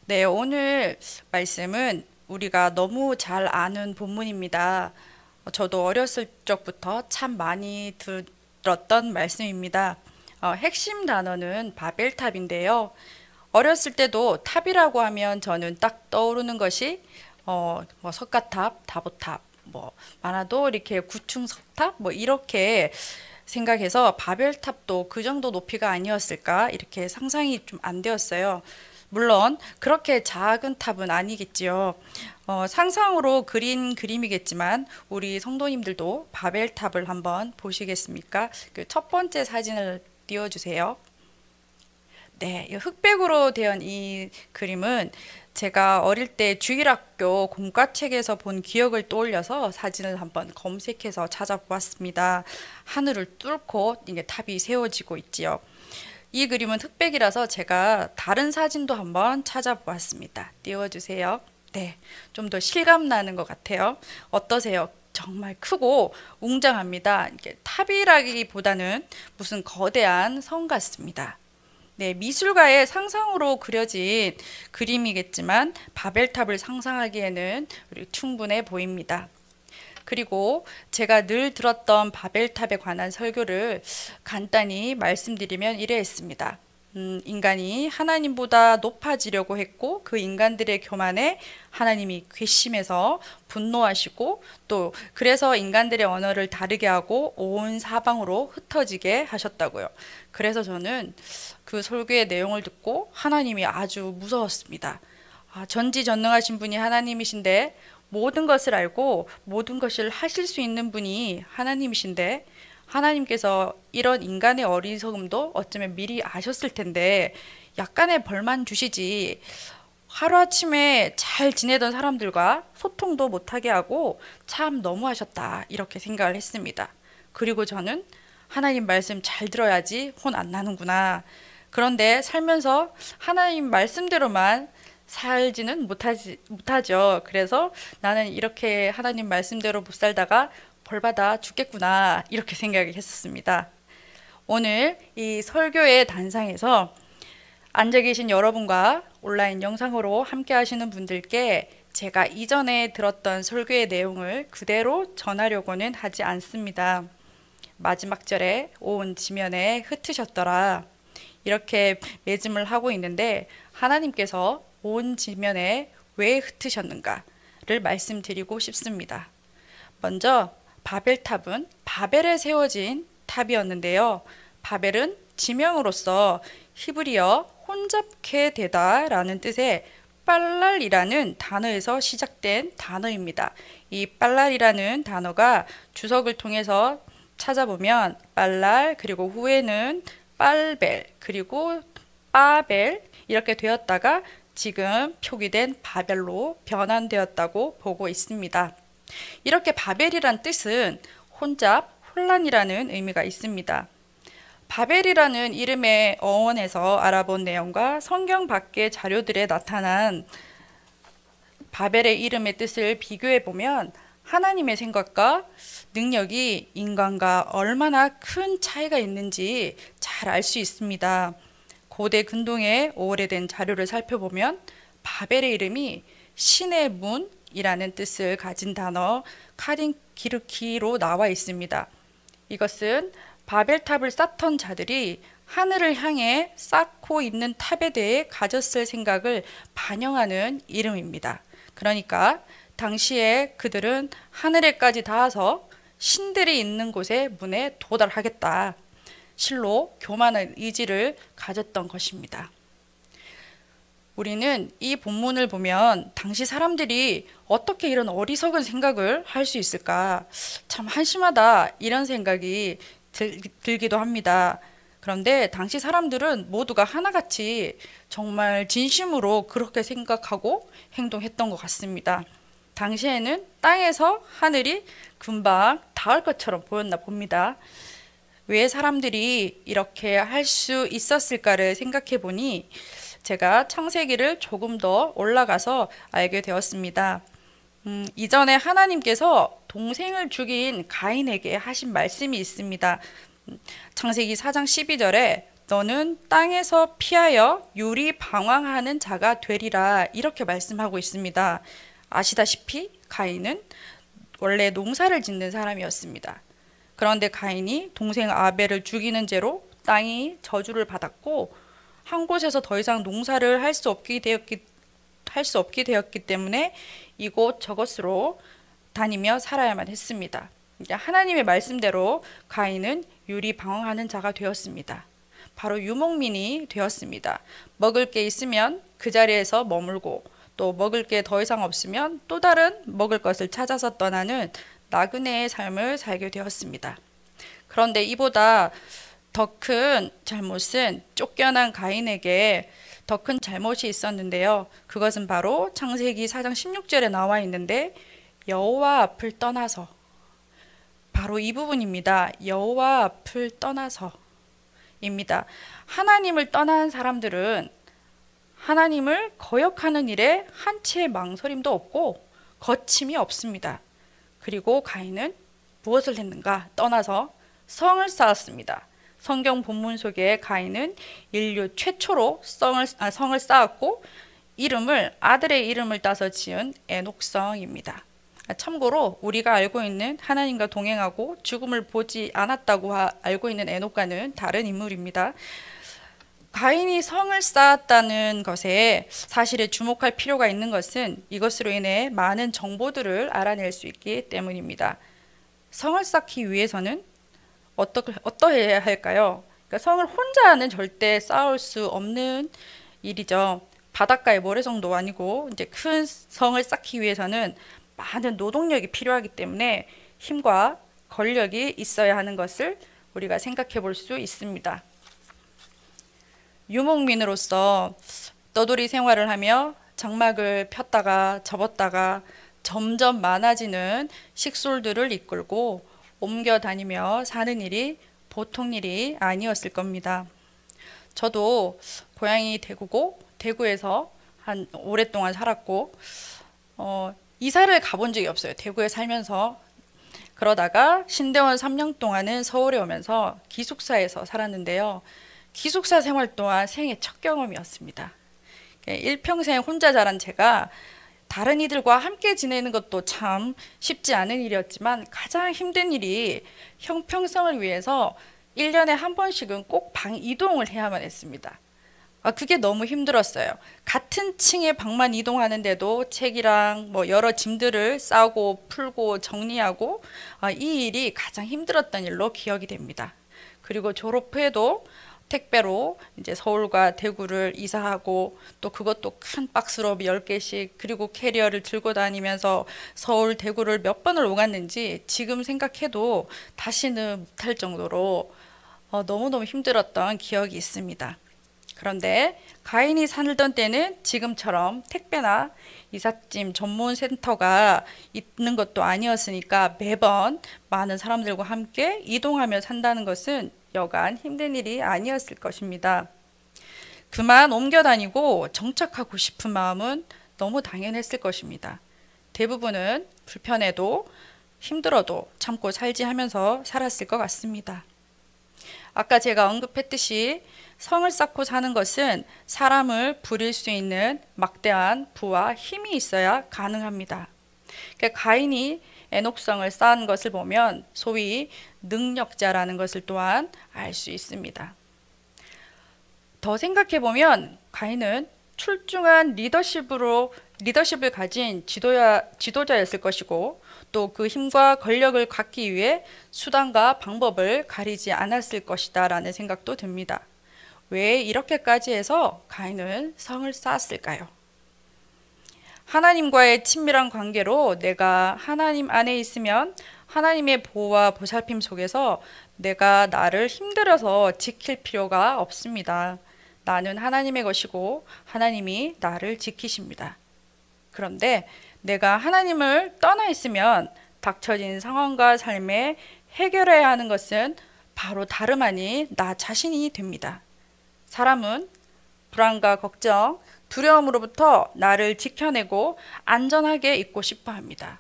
네, 오늘 말씀은 우리가 너무 잘 아는 본문입니다. 저도 어렸을 적부터 참 많이 들었던 말씀입니다. 핵심 단어는 바벨탑인데요. 어렸을 때도 탑이라고 하면 저는 딱 떠오르는 것이 뭐 석가탑, 다보탑, 뭐 많아도 이렇게 구층석탑 뭐 이렇게 생각해서 바벨탑도 그 정도 높이가 아니었을까 이렇게 상상이 좀 안 되었어요. 물론 그렇게 작은 탑은 아니겠지요. 상상으로 그린 그림이겠지만 우리 성도님들도 바벨탑을 한번 보시겠습니까? 그 첫 번째 사진을 띄워주세요. 네, 이 흑백으로 되어 이 그림은 제가 어릴 때 주일학교 공과책에서 본 기억을 떠올려서 사진을 한번 검색해서 찾아보았습니다. 하늘을 뚫고 이게 탑이 세워지고 있지요. 이 그림은 흑백이라서 제가 다른 사진도 한번 찾아보았습니다. 띄워주세요. 네, 좀 더 실감 나는 것 같아요. 어떠세요? 정말 크고 웅장합니다. 이게 탑이라기보다는 무슨 거대한 성 같습니다. 네, 미술가의 상상으로 그려진 그림이겠지만 바벨탑을 상상하기에는 충분해 보입니다. 그리고 제가 늘 들었던 바벨탑에 관한 설교를 간단히 말씀드리면 이러했습니다. 인간이 하나님보다 높아지려고 했고 그 인간들의 교만에 하나님이 괘씸해서 분노하시고 또 그래서 인간들의 언어를 다르게 하고 온 사방으로 흩어지게 하셨다고요. 그래서 저는 그 설교의 내용을 듣고 하나님이 아주 무서웠습니다. 전지전능하신 분이 하나님이신데 모든 것을 알고 모든 것을 하실 수 있는 분이 하나님이신데 하나님께서 이런 인간의 어리석음도 어쩌면 미리 아셨을 텐데 약간의 벌만 주시지 하루아침에 잘 지내던 사람들과 소통도 못하게 하고 참 너무하셨다 이렇게 생각을 했습니다. 그리고 저는 하나님 말씀 잘 들어야지 혼 안 나는구나. 그런데 살면서 하나님 말씀대로만 살지는 못하죠. 그래서 나는 이렇게 하나님 말씀대로 못 살다가 벌받아 죽겠구나 이렇게 생각을 했었습니다. 오늘 이 설교의 단상에서 앉아 계신 여러분과 온라인 영상으로 함께 하시는 분들께 제가 이전에 들었던 설교의 내용을 그대로 전하려고는 하지 않습니다. 마지막 절에 온 지면에 흩으셨더라 이렇게 매짐을 하고 있는데 하나님께서 온 지면에 왜 흩으셨는가를 말씀드리고 싶습니다. 먼저 바벨탑은 바벨에 세워진 탑이었는데요. 바벨은 지명으로서 히브리어 혼잡케 되다라는 뜻의 빨랄이라는 단어에서 시작된 단어입니다. 이 빨랄이라는 단어가 주석을 통해서 찾아보면 빨랄 그리고 후에는 빨벨 그리고 빠벨 이렇게 되었다가 지금 표기된 바벨로 변환되었다고 보고 있습니다. 이렇게 바벨이란 뜻은 혼잡, 혼란이라는 의미가 있습니다. 바벨이라는 이름의 어원에서 알아본 내용과 성경 밖의 자료들에 나타난 바벨의 이름의 뜻을 비교해 보면 하나님의 생각과 능력이 인간과 얼마나 큰 차이가 있는지 잘 알 수 있습니다. 고대 근동의 오래된 자료를 살펴보면 바벨의 이름이 신의 문이라는 뜻을 가진 단어 카린기르키로 나와 있습니다. 이것은 바벨탑을 쌓던 자들이 하늘을 향해 쌓고 있는 탑에 대해 가졌을 생각을 반영하는 이름입니다. 그러니까 당시에 그들은 하늘에까지 닿아서 신들이 있는 곳의 문에 도달하겠다. 실로 교만한 의지를 가졌던 것입니다. 우리는 이 본문을 보면 당시 사람들이 어떻게 이런 어리석은 생각을 할 수 있을까? 참 한심하다 이런 생각이 들기도 합니다. 그런데 당시 사람들은 모두가 하나같이 정말 진심으로 그렇게 생각하고 행동했던 것 같습니다. 당시에는 땅에서 하늘이 금방 닿을 것처럼 보였나 봅니다. 왜 사람들이 이렇게 할 수 있었을까를 생각해 보니 제가 창세기를 조금 더 올라가서 알게 되었습니다. 이전에 하나님께서 동생을 죽인 가인에게 하신 말씀이 있습니다. 창세기 4장 12절에 너는 땅에서 피하여 유리 방황하는 자가 되리라 이렇게 말씀하고 있습니다. 아시다시피 가인은 원래 농사를 짓는 사람이었습니다. 그런데 가인이 동생 아벨을 죽이는 죄로 땅이 저주를 받았고 한 곳에서 더 이상 농사를 할 수 없게 되었기 때문에 이곳 저곳으로 다니며 살아야만 했습니다. 이제 하나님의 말씀대로 가인은 유리방황하는 자가 되었습니다. 바로 유목민이 되었습니다. 먹을 게 있으면 그 자리에서 머물고 또 먹을 게 더 이상 없으면 또 다른 먹을 것을 찾아서 떠나는 나그네의 삶을 살게 되었습니다. 그런데 이보다 더 큰 잘못은 쫓겨난 가인에게 더 큰 잘못이 있었는데요. 그것은 바로 창세기 4장 16절에 나와 있는데 여호와 앞을 떠나서, 바로 이 부분입니다. 여호와 앞을 떠나서입니다. 하나님을 떠난 사람들은 하나님을 거역하는 일에 한치의 망설임도 없고 거침이 없습니다. 그리고 가인은 무엇을 했는가? 떠나서 성을 쌓았습니다. 성경 본문 속에 가인은 인류 최초로 성을 쌓았고 아들의 이름을 따서 지은 에녹성입니다. 참고로 우리가 알고 있는 하나님과 동행하고 죽음을 보지 않았다고 알고 있는 에녹과는 다른 인물입니다. 가인이 성을 쌓았다는 것에 사실에 주목할 필요가 있는 것은 이것으로 인해 많은 정보들을 알아낼 수 있기 때문입니다. 성을 쌓기 위해서는 어떠해야 할까요? 그러니까 성을 혼자는 절대 쌓을 수 없는 일이죠. 바닷가의 모래성도 아니고 이제 큰 성을 쌓기 위해서는 많은 노동력이 필요하기 때문에 힘과 권력이 있어야 하는 것을 우리가 생각해 볼 수 있습니다. 유목민으로서 떠돌이 생활을 하며 장막을 폈다가 접었다가 점점 많아지는 식솔들을 이끌고 옮겨 다니며 사는 일이 보통 일이 아니었을 겁니다. 저도 고향이 대구고 대구에서 한 오랫동안 살았고 이사를 가본 적이 없어요. 대구에 살면서. 그러다가 신대원 3년 동안은 서울에 오면서 기숙사에서 살았는데요. 기숙사 생활 또한 생애 첫 경험이었습니다. 일평생 혼자 자란 제가 다른 이들과 함께 지내는 것도 참 쉽지 않은 일이었지만 가장 힘든 일이 형평성을 위해서 1년에 한 번씩은 꼭 방 이동을 해야만 했습니다. 그게 너무 힘들었어요. 같은 층의 방만 이동하는데도 책이랑 여러 짐들을 싸고 풀고 정리하고 이 일이 가장 힘들었던 일로 기억이 됩니다. 그리고 졸업 후에도 택배로 이제 서울과 대구를 이사하고 또 그것도 큰 박스로 10개씩 그리고 캐리어를 들고 다니면서 서울 대구를 몇 번을 오갔는지 지금 생각해도 다시는 못할 정도로 너무너무 힘들었던 기억이 있습니다. 그런데 가인이 살던 때는 지금처럼 택배나 이삿짐 전문 센터가 있는 것도 아니었으니까 매번 많은 사람들과 함께 이동하며 산다는 것은 여간 힘든 일이 아니었을 것입니다. 그만 옮겨 다니고 정착하고 싶은 마음은 너무 당연했을 것입니다. 대부분은 불편해도 힘들어도 참고 살지 하면서 살았을 것 같습니다. 아까 제가 언급했듯이 성을 쌓고 사는 것은 사람을 부릴 수 있는 막대한 부와 힘이 있어야 가능합니다. 그러니까 가인이 에녹성을 쌓은 것을 보면 소위 능력자라는 것을 또한 알 수 있습니다. 더 생각해 보면 가인은 출중한 리더십을 가진 지도자였을 것이고 또 그 힘과 권력을 갖기 위해 수단과 방법을 가리지 않았을 것이다 라는 생각도 듭니다. 왜 이렇게까지 해서 가인은 성을 쌓았을까요? 하나님과의 친밀한 관계로 내가 하나님 안에 있으면 하나님의 보호와 보살핌 속에서 내가 나를 힘들어서 지킬 필요가 없습니다. 나는 하나님의 것이고 하나님이 나를 지키십니다. 그런데 내가 하나님을 떠나 있으면 닥쳐진 상황과 삶에 해결해야 하는 것은 바로 다름 아닌 나 자신이 됩니다. 사람은 불안과 걱정, 두려움으로부터 나를 지켜내고 안전하게 있고 싶어 합니다.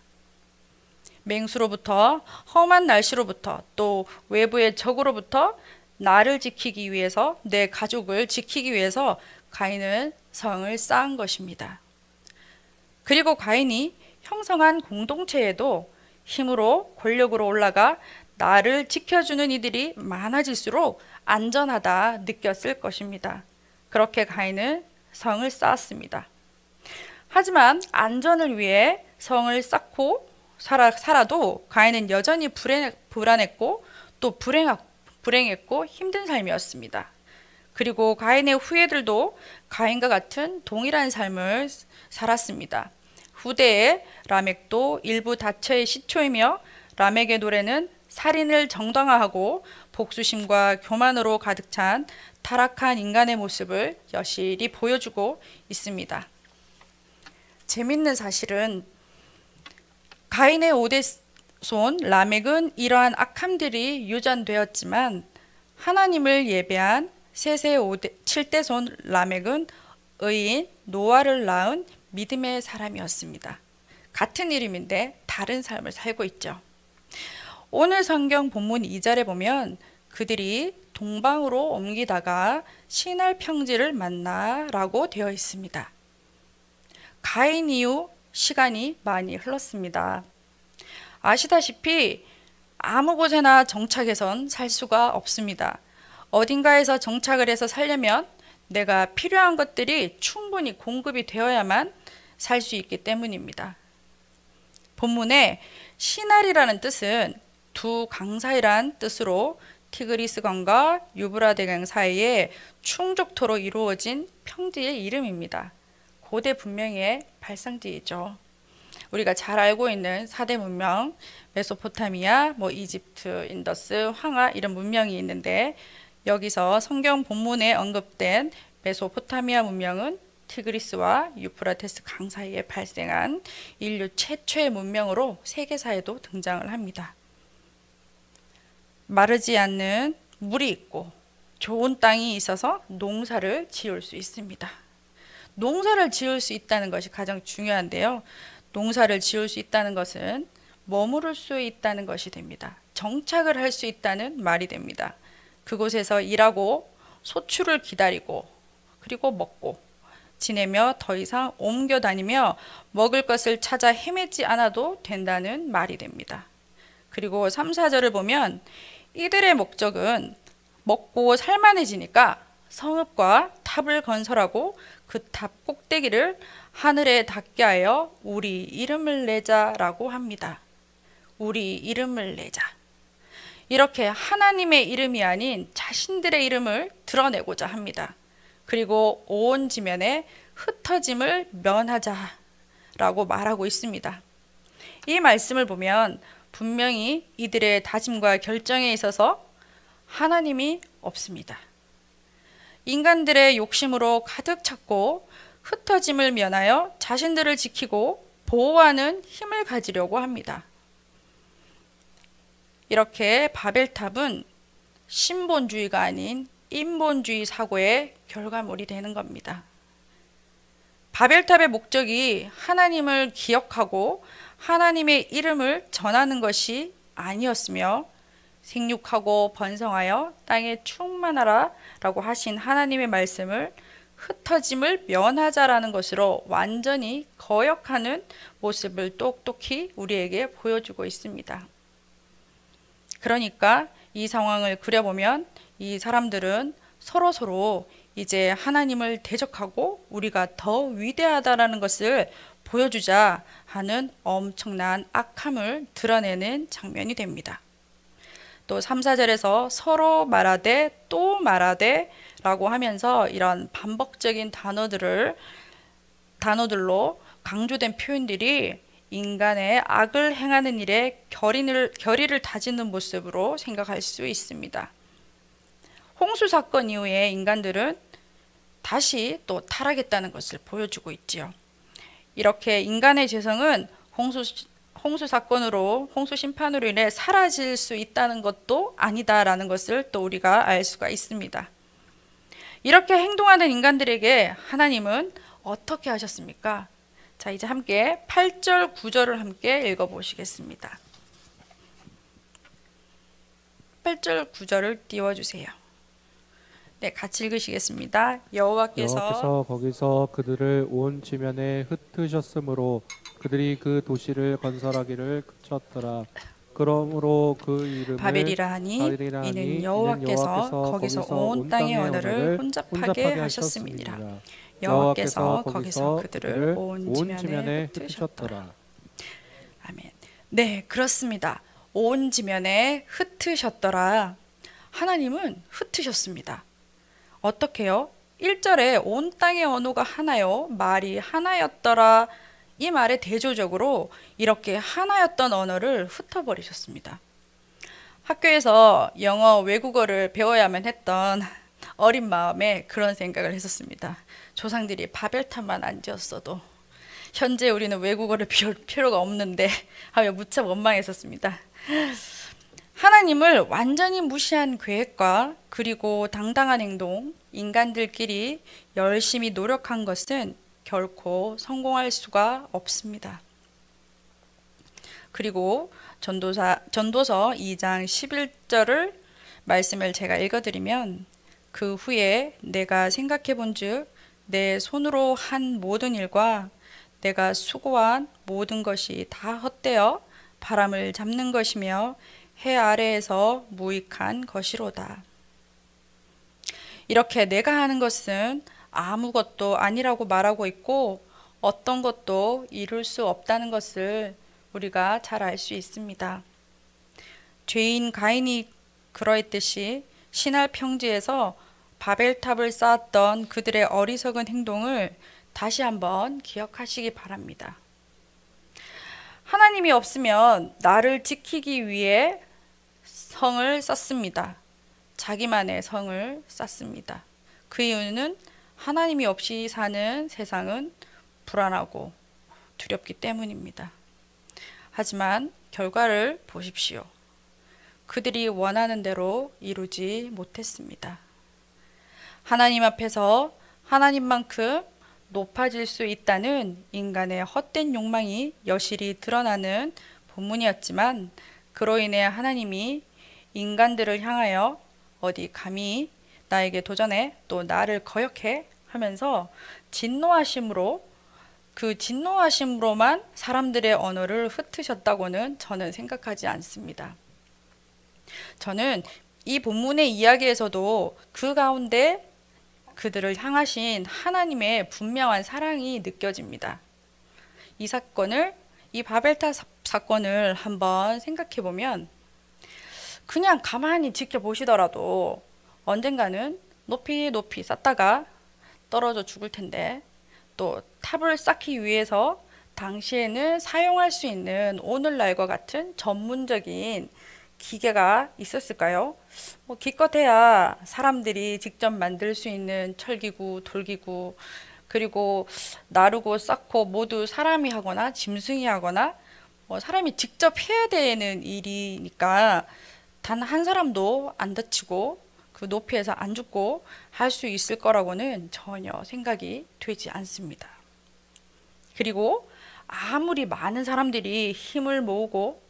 맹수로부터, 험한 날씨로부터, 또 외부의 적으로부터 나를 지키기 위해서, 내 가족을 지키기 위해서 가인은 성을 쌓은 것입니다. 그리고 가인이 형성한 공동체에도 힘으로 권력으로 올라가 나를 지켜주는 이들이 많아질수록 안전하다 느꼈을 것입니다. 그렇게 가인은 성을 쌓았습니다. 하지만 안전을 위해 성을 쌓고 살아도 가인은 여전히 불안했고 또 불행했고 힘든 삶이었습니다. 그리고 가인의 후예들도 가인과 같은 동일한 삶을 살았습니다. 후대에 라멕도 일부 다처의 시초이며 라멕의 노래는 살인을 정당화하고 복수심과 교만으로 가득 찬 타락한 인간의 모습을 여실히 보여주고 있습니다. 재밌는 사실은 가인의 5대손 라멕은 이러한 악함들이 유전되었지만 하나님을 예배한 셋의 7대손 라멕은 의인 노아를 낳은 믿음의 사람이었습니다. 같은 이름인데 다른 삶을 살고 있죠. 오늘 성경 본문 2절에 보면 그들이 동방으로 옮기다가 신할 평지를 만나라고 되어 있습니다. 가인 이후 시간이 많이 흘렀습니다. 아시다시피 아무 곳에나 정착해선 살 수가 없습니다. 어딘가에서 정착을 해서 살려면 내가 필요한 것들이 충분히 공급이 되어야만 살 수 있기 때문입니다. 본문에 시날이라는 뜻은 두 강 사이란 뜻으로 티그리스강과 유브라데강 사이에 충족토로 이루어진 평지의 이름입니다. 고대 문명의 발상지이죠. 우리가 잘 알고 있는 4대 문명, 메소포타미아, 이집트, 인더스, 황하 이런 문명이 있는데 여기서 성경 본문에 언급된 메소포타미아 문명은 티그리스와 유프라테스 강 사이에 발생한 인류 최초의 문명으로 세계사에도 등장을 합니다. 마르지 않는 물이 있고 좋은 땅이 있어서 농사를 지을 수 있습니다. 농사를 지을 수 있다는 것이 가장 중요한데요. 농사를 지을 수 있다는 것은 머무를 수 있다는 것이 됩니다. 정착을 할 수 있다는 말이 됩니다. 그곳에서 일하고 소출을 기다리고 그리고 먹고 지내며 더 이상 옮겨 다니며 먹을 것을 찾아 헤매지 않아도 된다는 말이 됩니다. 그리고 3, 4절을 보면 이들의 목적은 먹고 살만해지니까 성읍과 탑을 건설하고 그 탑 꼭대기를 하늘에 닿게 하여 우리 이름을 내자라고 합니다. 우리 이름을 내자. 이렇게 하나님의 이름이 아닌 자신들의 이름을 드러내고자 합니다. 그리고 온 지면에 흩어짐을 면하자라고 말하고 있습니다. 이 말씀을 보면 분명히 이들의 다짐과 결정에 있어서 하나님이 없습니다. 인간들의 욕심으로 가득 찼고 흩어짐을 면하여 자신들을 지키고 보호하는 힘을 가지려고 합니다. 이렇게 바벨탑은 신본주의가 아닌 인본주의 사고의 결과물이 되는 겁니다. 바벨탑의 목적이 하나님을 기억하고 하나님의 이름을 전하는 것이 아니었으며 생육하고 번성하여 땅에 충만하라 라고 하신 하나님의 말씀을 흩어짐을 면하자라는 것으로 완전히 거역하는 모습을 똑똑히 우리에게 보여주고 있습니다. 그러니까 이 상황을 그려보면 이 사람들은 서로 이제 하나님을 대적하고 우리가 더 위대하다라는 것을 보여주자 하는 엄청난 악함을 드러내는 장면이 됩니다. 또 3, 4절에서 서로 말하되 또 말하되 라고 하면서 이런 반복적인 단어들로 강조된 표현들이 인간의 악을 행하는 일에 결의를 다지는 모습으로 생각할 수 있습니다. 홍수 사건 이후에 인간들은 다시 또 타락했다는 것을 보여주고 있지요. 이렇게 인간의 죄성은 홍수 사건으로, 홍수 심판으로 인해 사라질 수 있다는 것도 아니다라는 것을 또 우리가 알 수가 있습니다. 이렇게 행동하는 인간들에게 하나님은 어떻게 하셨습니까? 자, 이제 함께 8절, 9절을 함께 읽어보시겠습니다. 8절, 9절을 띄워주세요. 네, 같이 읽으시겠습니다. 여호와께서 여호와께서 거기서 그들을 온 지면에 흩으셨으므로 그들이 그 도시를 건설하기를 그쳤더라. 그러므로 그 이름을 바벨이라 하니 바벨이라 이는 하니 이는 여호와께서 거기서 온 땅의 언어를 혼잡하게 하셨음이니라. 하셨음이니라. 여호와께서 거기서 그들을 온 지면에 흩으셨더라. 아멘. 네, 그렇습니다. 온 지면에 흩으셨더라. 하나님은 흩으셨습니다. 어떻게요? 1절에 온 땅의 언어가 하나요, 말이 하나였더라. 이 말에 대조적으로 이렇게 하나였던 언어를 흩어버리셨습니다. 학교에서 영어, 외국어를 배워야만 했던 어린 마음에 그런 생각을 했었습니다. 조상들이 바벨탑만 안 지었어도 현재 우리는 외국어를 배울 필요가 없는데 하며 무척 원망했었습니다. 하나님을 완전히 무시한 계획과 그리고 당당한 행동, 인간들끼리 열심히 노력한 것은 결코 성공할 수가 없습니다. 그리고 전도서 2장 11절을 말씀을 제가 읽어드리면 그 후에 내가 생각해 본즉 내 손으로 한 모든 일과 내가 수고한 모든 것이 다 헛되어 바람을 잡는 것이며 해 아래에서 무익한 것이로다. 이렇게 내가 하는 것은 아무것도 아니라고 말하고 있고 어떤 것도 이룰 수 없다는 것을 우리가 잘 알 수 있습니다. 죄인 가인이 그러했듯이 신할 평지에서 바벨탑을 쌓았던 그들의 어리석은 행동을 다시 한번 기억하시기 바랍니다. 하나님이 없으면 나를 지키기 위해 성을 쌓습니다. 자기만의 성을 쌓습니다. 그 이유는 하나님이 없이 사는 세상은 불안하고 두렵기 때문입니다. 하지만 결과를 보십시오. 그들이 원하는 대로 이루지 못했습니다. 하나님 앞에서 하나님만큼 높아질 수 있다는 인간의 헛된 욕망이 여실히 드러나는 본문이었지만 그로 인해 하나님이 인간들을 향하여 어디 감히 나에게 도전해 또 나를 거역해 하면서 진노하심으로만 사람들의 언어를 흩으셨다고는 저는 생각하지 않습니다. 저는 이 본문의 이야기에서도 그 가운데 그들을 향하신 하나님의 분명한 사랑이 느껴집니다. 이 바벨탑 사건을 한번 생각해 보면 그냥 가만히 지켜보시더라도 언젠가는 높이 높이 쌓다가 떨어져 죽을 텐데 또 탑을 쌓기 위해서 당시에는 사용할 수 있는 오늘날과 같은 전문적인 기계가 있었을까요? 기껏해야 사람들이 직접 만들 수 있는 철기구, 돌기구, 그리고 나르고 쌓고 모두 사람이 하거나 짐승이 하거나 사람이 직접 해야 되는 일이니까 단 한 사람도 안 다치고 그 높이에서 안 죽고 할 수 있을 거라고는 전혀 생각이 되지 않습니다. 그리고 아무리 많은 사람들이 힘을 모으고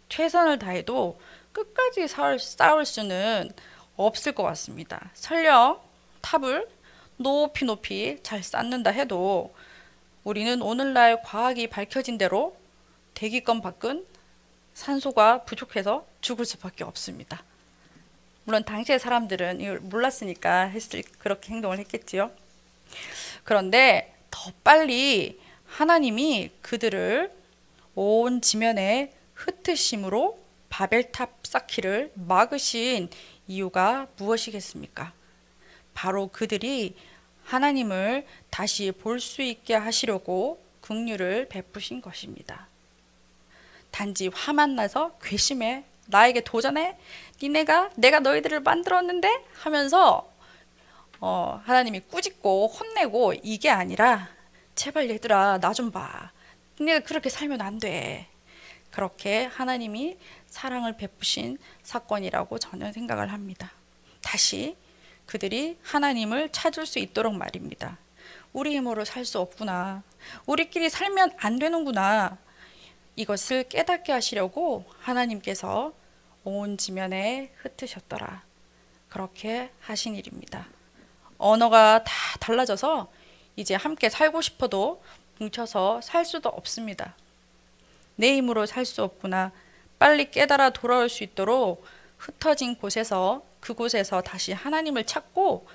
최선을 다해도 끝까지 싸울 수는 없을 것 같습니다. 설령 탑을 높이 높이 잘 쌓는다 해도 우리는 오늘날 과학이 밝혀진 대로 대기권 밖은 산소가 부족해서 죽을 수밖에 없습니다. 물론 당시의 사람들은 이걸 몰랐으니까 그렇게 행동을 했겠지요. 그런데 더 빨리 하나님이 그들을 온 지면에 흩으심으로 바벨탑 쌓기를 막으신 이유가 무엇이겠습니까? 바로 그들이 하나님을 다시 볼 수 있게 하시려고 긍휼을 베푸신 것입니다. 단지 화만 나서 괘씸해, 나에게 도전해, 내가 너희들을 만들었는데 하면서 하나님이 꾸짖고 혼내고 이게 아니라 제발 얘들아 나 좀 봐, 내가 그렇게 살면 안 돼, 그렇게 하나님이 사랑을 베푸신 사건이라고 저는 생각을 합니다. 다시 그들이 하나님을 찾을 수 있도록 말입니다. 우리 힘으로 살 수 없구나, 우리끼리 살면 안 되는구나, 이것을 깨닫게 하시려고 하나님께서 온 지면에 흩으셨더라, 그렇게 하신 일입니다. 언어가 다 달라져서 이제 함께 살고 싶어도 뭉쳐서 살 수도 없습니다. 내 힘으로 살 수 없구나. 빨리 깨달아 돌아올 수 있도록 흩어진 곳에서 그곳에서 다시 하나님을 찾고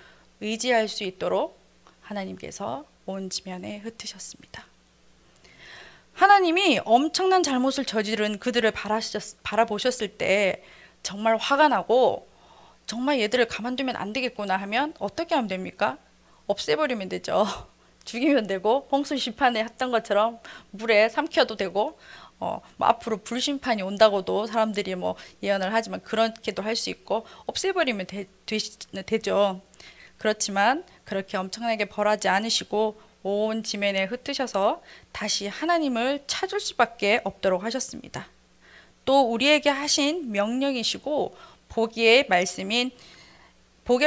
의지할 수 있도록 하나님께서 온 지면에 흩으셨습니다. 하나님이 엄청난 잘못을 저지른 그들을 바라보셨을 때 정말 화가 나고 정말 얘들을 가만두면 안 되겠구나 하면 어떻게 하면 됩니까? 없애버리면 되죠. 죽이면 되고 홍수 심판에 했던 것처럼 물에 삼켜도 되고 뭐 앞으로 불심판이 온다고도 사람들이 뭐 예언을 하지만 그렇게도 할 수 있고 없애버리면 되죠. 그렇지만 그렇게 엄청나게 벌하지 않으시고 온 지면에 흩으셔서 다시 하나님을 찾을 수밖에 없도록 하셨습니다. 또 우리에게 하신 명령이시고 복의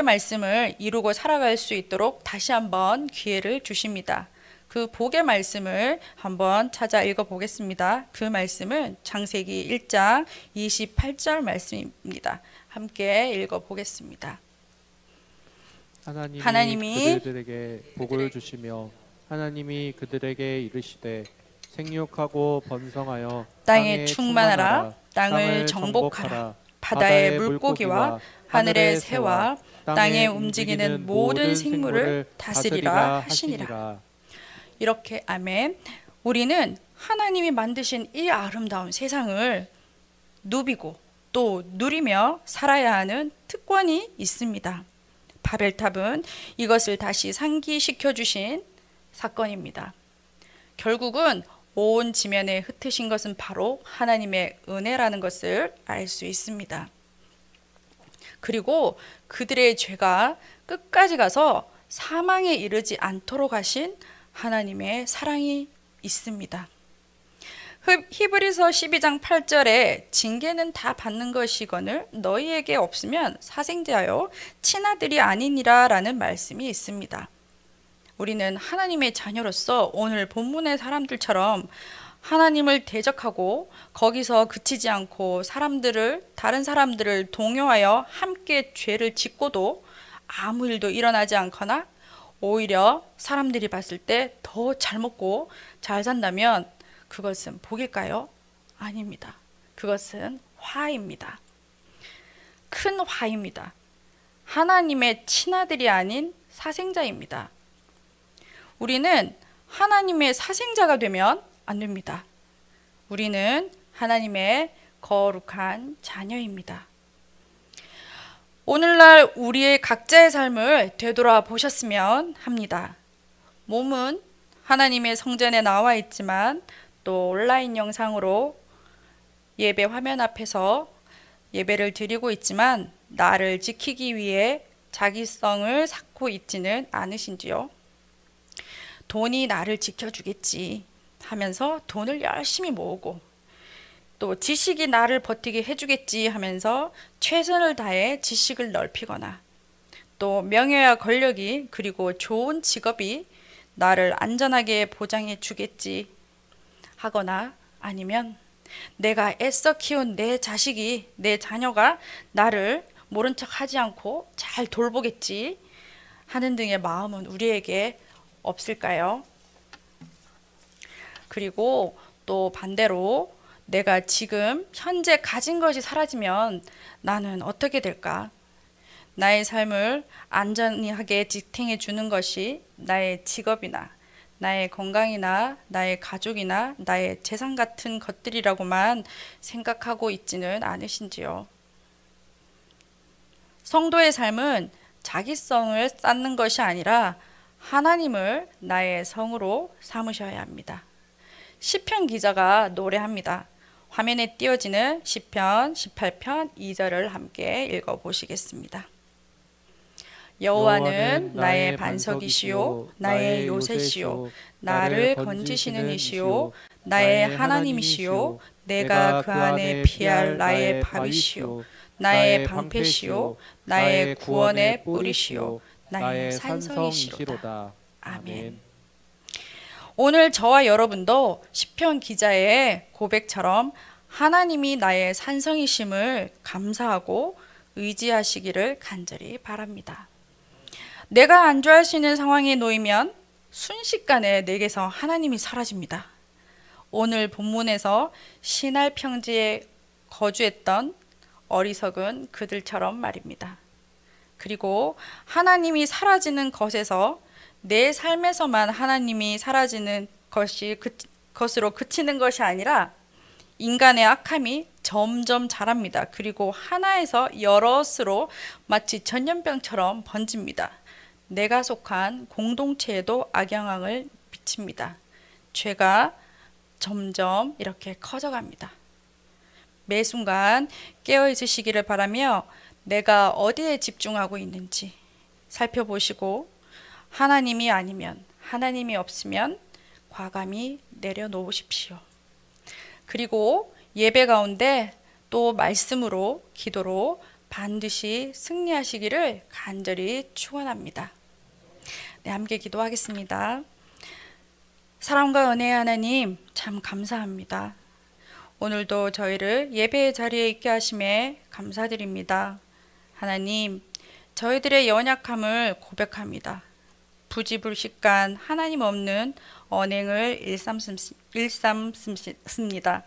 말씀을 이루고 살아갈 수 있도록 다시 한번 기회를 주십니다. 그 복의 말씀을 한번 찾아 읽어보겠습니다. 그 말씀은 창세기 1장 28절 말씀입니다. 함께 읽어보겠습니다. 하나님이 그들에게 복을 주시며 하나님이 그들에게 이르시되 생육하고 번성하여 땅에 충만하라. 땅을 정복하라. 바다의 물고기와 하늘의 새와 땅에 움직이는 모든 생물을 다스리라 하시니라. 이렇게 아멘. 우리는 하나님이 만드신 이 아름다운 세상을 누비고 또 누리며 살아야 하는 특권이 있습니다. 바벨탑은 이것을 다시 상기시켜 주신 사건입니다. 결국은 온 지면에 흩으신 것은 바로 하나님의 은혜라는 것을 알 수 있습니다. 그리고 그들의 죄가 끝까지 가서 사망에 이르지 않도록 하신 하나님의 사랑이 있습니다. 히브리서 12장 8절에 징계는 다 받는 것이거늘 너희에게 없으면 사생자여 친아들이 아니니라 라는 말씀이 있습니다. 우리는 하나님의 자녀로서 오늘 본문의 사람들처럼 하나님을 대적하고 거기서 그치지 않고 다른 사람들을 동요하여 함께 죄를 짓고도 아무 일도 일어나지 않거나 오히려 사람들이 봤을 때 더 잘 먹고 잘 산다면 그것은 복일까요? 아닙니다. 그것은 화입니다. 큰 화입니다. 하나님의 친아들이 아닌 사생자입니다. 우리는 하나님의 사생자가 되면 안 됩니다. 우리는 하나님의 거룩한 자녀입니다. 오늘날 우리의 각자의 삶을 되돌아보셨으면 합니다. 몸은 하나님의 성전에 나와 있지만 또 온라인 영상으로 예배 화면 앞에서 예배를 드리고 있지만 나를 지키기 위해 자기성을 쌓고 있지는 않으신지요? 돈이 나를 지켜주겠지 하면서 돈을 열심히 모으고 또 지식이 나를 버티게 해주겠지 하면서 최선을 다해 지식을 넓히거나 또 명예와 권력이 그리고 좋은 직업이 나를 안전하게 보장해 주겠지 하거나 아니면 내가 애써 키운 내 자식이 내 자녀가 나를 모른 척 하지 않고 잘 돌보겠지 하는 등의 마음은 우리에게 없을까요? 그리고 또 반대로 내가 지금 현재 가진 것이 사라지면 나는 어떻게 될까? 나의 삶을 안전하게 지탱해 주는 것이 나의 직업이나 나의 건강이나 나의 가족이나 나의 재산 같은 것들이라고만 생각하고 있지는 않으신지요? 성도의 삶은 자기성을 쌓는 것이 아니라 하나님을 나의 성으로 삼으셔야 합니다. 시편 기자가 노래합니다. 화면에 띄어지는 시편 18편 2절을 함께 읽어보시겠습니다. 여호와는 나의 반석이시요 나의 요새시요 나를 건지시는 이시요 나의 하나님이시요 내가 그 안에 피할 나의 밥이시요 나의 방패시요 나의 구원의 뿌리시요 나의 산성이시로다. 아멘. 오늘 저와 여러분도 시편 기자의 고백처럼 하나님이 나의 산성이심을 감사하고 의지하시기를 간절히 바랍니다. 내가 안주할 수 있는 상황에 놓이면 순식간에 내게서 하나님이 사라집니다. 오늘 본문에서 시날 평지에 거주했던 어리석은 그들처럼 말입니다. 그리고 하나님이 사라지는 것에서 내 삶에서만 하나님이 사라지는 것으로 그치는 것이 아니라 인간의 악함이 점점 자랍니다. 그리고 하나에서 여럿으로 마치 전염병처럼 번집니다. 내가 속한 공동체에도 악영향을 미칩니다. 죄가 점점 이렇게 커져갑니다. 매 순간 깨어 있으시기를 바라며 내가 어디에 집중하고 있는지 살펴보시고 하나님이 아니면, 하나님이 없으면 과감히 내려놓으십시오. 그리고 예배 가운데 또 말씀으로, 기도로 반드시 승리하시기를 간절히 축원합니다. 네, 함께 기도하겠습니다. 사랑과 은혜의 하나님, 참 감사합니다. 오늘도 저희를 예배의 자리에 있게 하심에 감사드립니다. 하나님, 저희들의 연약함을 고백합니다. 부지불식간 하나님 없는 언행을 일삼습니다.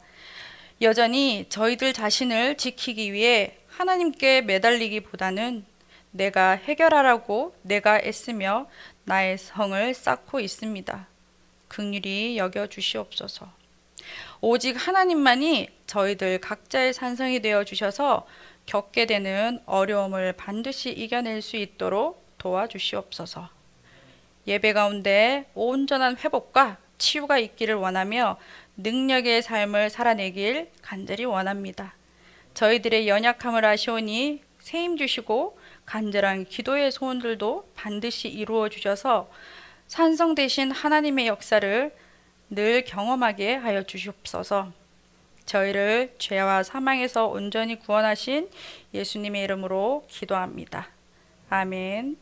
여전히 저희들 자신을 지키기 위해 하나님께 매달리기보다는 내가 해결하라고 내가 애쓰며 나의 성을 쌓고 있습니다. 긍휼히 여겨 주시옵소서. 오직 하나님만이 저희들 각자의 산성이 되어 주셔서 겪게 되는 어려움을 반드시 이겨낼 수 있도록 도와주시옵소서. 예배 가운데 온전한 회복과 치유가 있기를 원하며 능력의 삶을 살아내길 간절히 원합니다. 저희들의 연약함을 아시오니 세임 주시고 간절한 기도의 소원들도 반드시 이루어 주셔서 산성 되신 하나님의 역사를 늘 경험하게 하여 주시옵소서. 저희를 죄와 사망에서 온전히 구원하신 예수님의 이름으로 기도합니다. 아멘.